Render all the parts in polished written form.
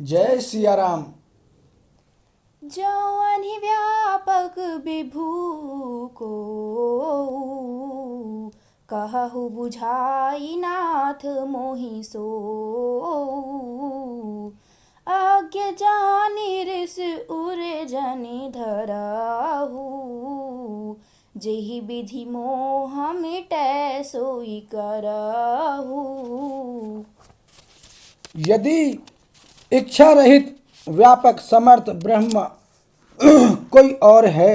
जय सिया राम। जौन ही व्यापक विभू को कहु बुझाई नाथ मोहि सो। आज्ञ जानि रिस उर जनि धरहु। जेहि विधि मोह मिटै सोई करहु। यदि इच्छा रहित व्यापक समर्थ ब्रह्म कोई और है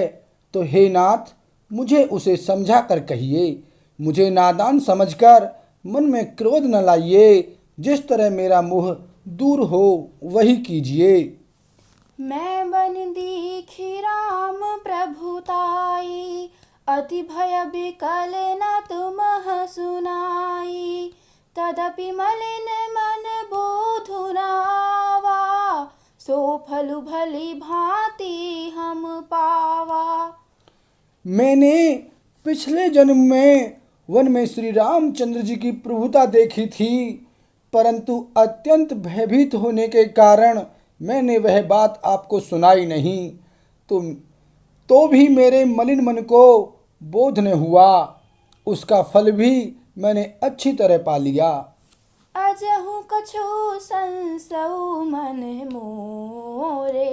तो हे नाथ मुझे उसे समझा कर कहिए। मुझे नादान समझकर मन में क्रोध न लाइए। जिस तरह मेरा मोह दूर हो वही कीजिए। मैं बन दीखी राम प्रभुताई। अति भय विकल न तुम सुनाई। तदपि मलिन मन बोधु न आवा। सो फलु भली भांति हम पावा। मैंने पिछले जन्म में वन में श्री रामचंद्र जी की प्रभुता देखी थी, परंतु अत्यंत भयभीत होने के कारण मैंने वह बात आपको सुनाई नहीं। तो भी मेरे मलिन मन को बोध न हुआ। उसका फल भी मैंने अच्छी तरह पा लिया। अजहु कछु संसौ मन मोरे।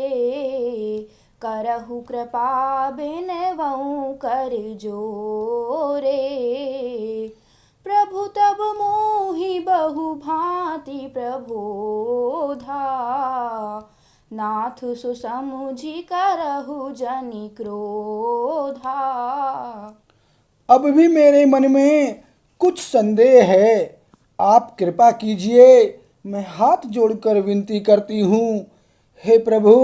करहु कृपा बिनवऊँ कर जोरे। प्रभु तब मोहि बहु भांति प्रबोधा। नाथ सुसमुझि करहु जनि क्रोधा। अब भी मेरे मन में कुछ संदेह है। आप कृपा कीजिए। मैं हाथ जोड़कर विनती करती हूँ। हे प्रभु,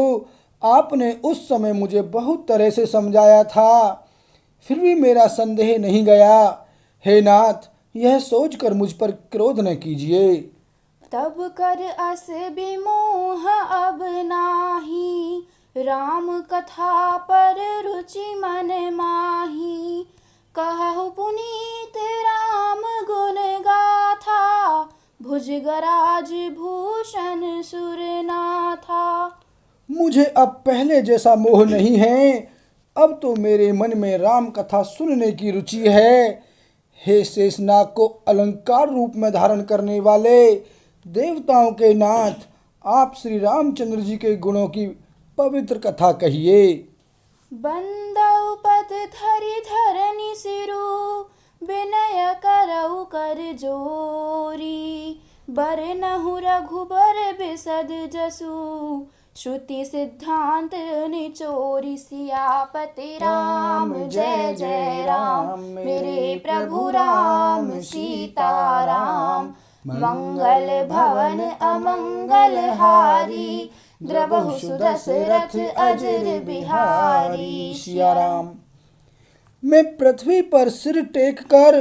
आपने उस समय मुझे बहुत तरह से समझाया था, फिर भी मेरा संदेह नहीं गया। हे नाथ, यह सोचकर मुझ पर क्रोध न कीजिए। तब कर अस विमोह अब नाही। राम कथा पर रुचि मन माही। कहु पुनीत राम गुण गाथा। भुजगराज भूषण सुरनाथा। मुझे अब पहले जैसा मोह नहीं है। अब तो मेरे मन में राम कथा सुनने की रुचि है। हे शेषनाग को अलंकार रूप में धारण करने वाले देवताओं के नाथ, आप श्री रामचंद्र जी के गुणों की पवित्र कथा कहिए। बंदउ पद धरि धरनि सिरु। विनय करउ कर जोरी। बरनहु रघुबर बिसद जसु। श्रुति सिद्धांत निचोरी। सियापति राम जय जय राम। मेरे प्रभु राम सीता राम। मंगल भवन अमंगल हारी। द्रवहु सुदशरथ अजर बिहारी। सिया राम। मैं पृथ्वी पर सिर टेक कर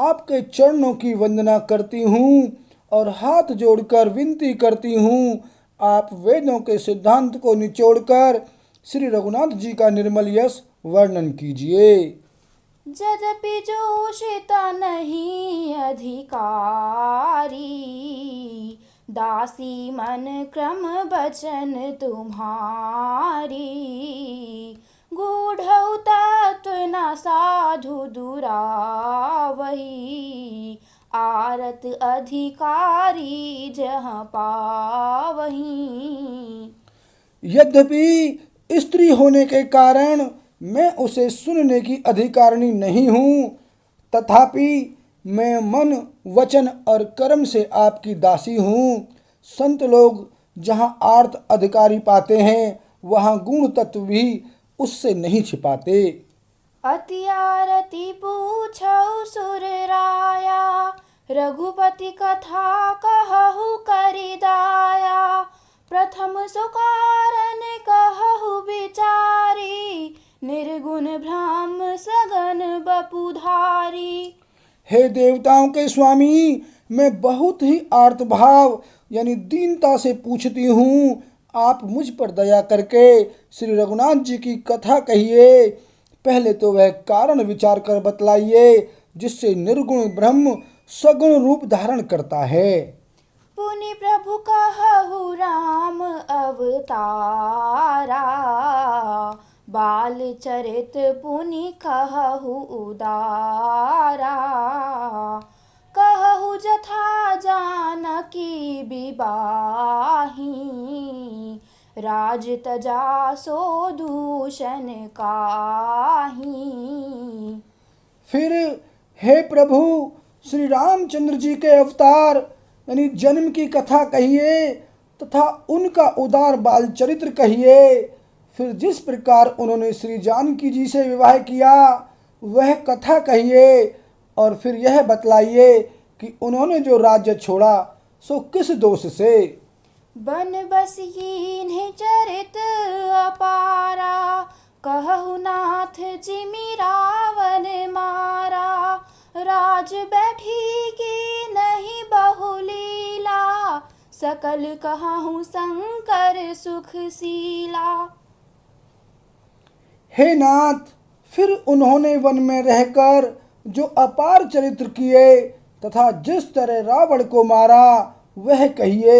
आपके चरणों की वंदना करती हूँ और हाथ जोड़कर विनती करती हूँ। आप वेदों के सिद्धांत को निचोड़कर श्री रघुनाथ जी का निर्मल यश वर्णन कीजिए। यद्यपि जोशिता नहीं अधिकारी। दासी मन क्रम बचन तुम्हारी। गूढ़उ तत्व न साधु दुरावही। आरत अधिकारी जहाँ पावही। यद्यपि स्त्री होने के कारण मैं उसे सुनने की अधिकारिणी नहीं हूँ, तथापि मैं मन वचन और कर्म से आपकी दासी हूँ। संत लोग जहाँ आर्त अधिकारी पाते हैं, वहाँ गुण तत्व भी उससे नहीं छिपाते। अति आरती पूछौ सुर राया। रघुपति कथा कहु करि दाया। प्रथम सुकारण कहु बिचारी। निर्गुण ब्रह्म सगन बपुधारी। हे देवताओं के स्वामी, मैं बहुत ही आर्त भाव यानी दीनता से पूछती हूँ। आप मुझ पर दया करके श्री रघुनाथ जी की कथा कहिए। पहले तो वह कारण विचार कर बतलाइए जिससे निर्गुण ब्रह्म सगुण रूप धारण करता है। पुनि प्रभु कहु राम अवतारा बाल चरित पुनि कहु उदारा कहु जथा जानकी बिबाही राज तजा सो दूषण काहि। फिर हे प्रभु श्री रामचंद्र जी के अवतार यानी जन्म की कथा कहिए तथा उनका उदार बाल चरित्र कहिए। फिर जिस प्रकार उन्होंने श्री जानकी जी से विवाह किया वह कथा कहिए और फिर यह बतलाइए कि उन्होंने जो राज्य छोड़ा सो किस दोष से। बन बसियीन्ह चरित अपारा कहु नाथ जिमि रावण मारा राज बैठी की नहीं बहुलीला सकल कहूँ शंकर सुखशीला। हे नाथ फिर उन्होंने वन में रहकर जो अपार चरित्र किए तथा जिस तरह रावण को मारा वह कहिए।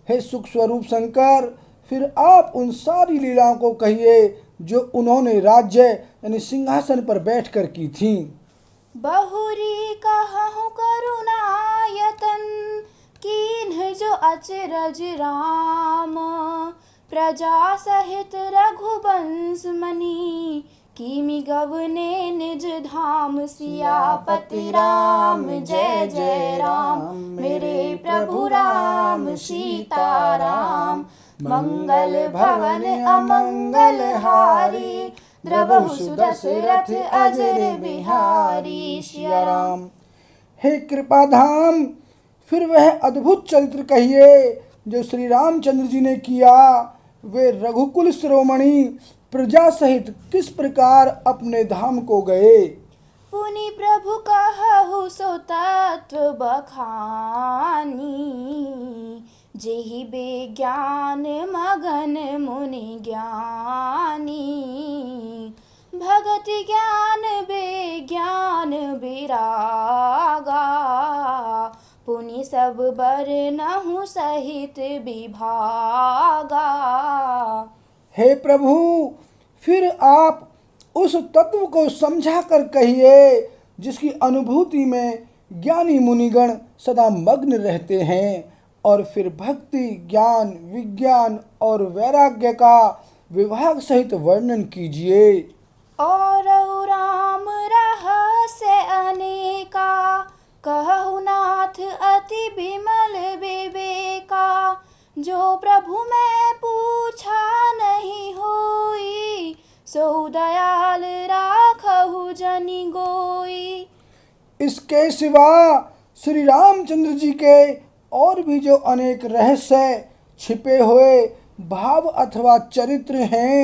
हे सुख स्वरूप शंकर फिर आप उन सारी लीलाओं को कहिए जो उन्होंने राज्य यानी सिंहासन पर बैठकर की थी। बहुरी कहूँ करुणायतन कीन्ह जो अचरज राम प्रजा सहित रघुवंश मणि किमि गवने निज धाम सियापति राम जय जय राम मेरे प्रभु राम सीताराम मंगल भवन अमंगल हारी द्रवहु सुदशरथ अजर बिहारी सिया राम। हे कृपाधाम फिर वह अद्भुत चरित्र कहिए जो श्री रामचंद्र जी ने किया। वे रघुकुल शिरोमणि प्रजा सहित किस प्रकार अपने धाम को गए। पुनि प्रभु कहु सो तत्व बखानी जेहि बेज्ञान मगन मुनि ज्ञानी भगति ज्ञान बेज्ञान विरागा पुनि सब बरनहु सहित विभागा। हे प्रभु फिर आप उस तत्व को समझा कर कहिए जिसकी अनुभूति में ज्ञानी मुनिगण सदा मग्न रहते हैं और फिर भक्ति ज्ञान विज्ञान और वैराग्य का विभाग सहित वर्णन कीजिए। और राम रहस्य अनेका कहु नाथ अति विमल विवेका जो प्रभु मैं पूछा नहीं होई सो दयाल राखहु जनि गोई। इसके सिवा श्री रामचंद्र जी के और भी जो अनेक रहस्य छिपे हुए भाव अथवा चरित्र हैं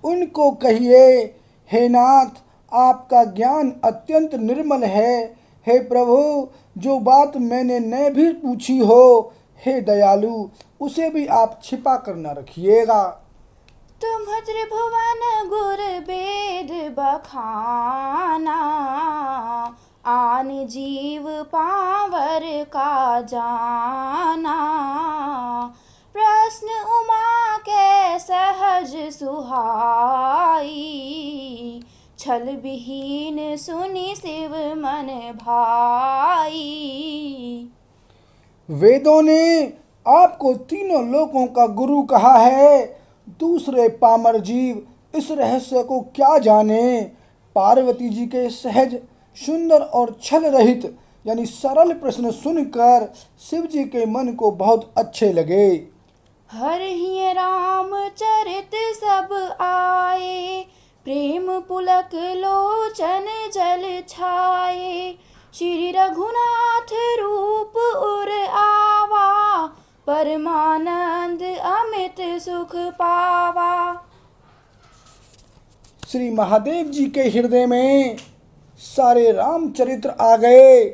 उनको कहिए। हे नाथ आपका ज्ञान अत्यंत निर्मल है। हे प्रभु जो बात मैंने न भी पूछी हो हे दयालु उसे भी आप छिपा कर न रखिएगा। तुम त्रिभुवन गुर वेद बखाना आन जीव पावर का जाना प्रश्न उमा के सहज सुहाई छल विहीन सुनि शिव मन भाई। वेदों ने आपको तीनों लोकों का गुरु कहा है। दूसरे पामर जीव इस रहस्य को क्या जाने। पार्वती जी के सहज सुंदर और छल रहित यानी सरल प्रश्न सुनकर शिव जी के मन को बहुत अच्छे लगे। हर ही राम चरित सब आए प्रेम पुलक लोचन जल छाए श्री रघुनाथ रूप उर आवा परमानंद अमित सुख पावा। श्री महादेव जी के हृदय में सारे रामचरित्र आ गए।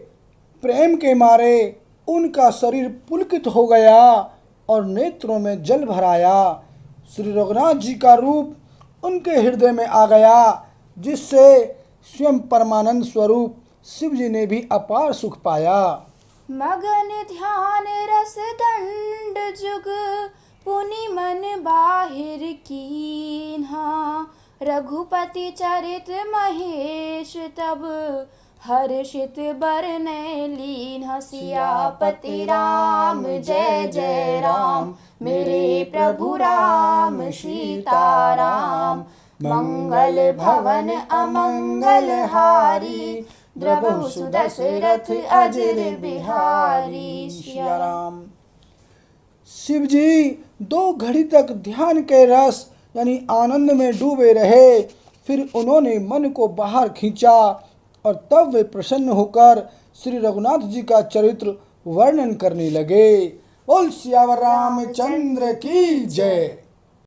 प्रेम के मारे उनका शरीर पुलकित हो गया और नेत्रों में जल भराया। श्री रघुनाथ जी का रूप उनके हृदय में आ गया जिससे स्वयं परमानंद स्वरूप शिव जी ने भी अपार सुख पाया। मगन ध्यान रस दंड जुग पुनि मन बाहिर कीन्हा, रघुपति चरित महेश तब हर्षित बरनै लीन्हा। सियापति राम जय जय राम, मेरे प्रभु राम सीताराम। मंगल भवन अमंगल हारी, द्रवहु सुदशरथ अजर बिहारी। सिया राम। शिव जी 2 घड़ी तक ध्यान के रस यानी आनंद में डूबे रहे। फिर उन्होंने मन को बाहर खींचा और तब वे प्रसन्न होकर श्री रघुनाथ जी का चरित्र वर्णन करने लगे। बोल सियावर रामचंद्र की जय।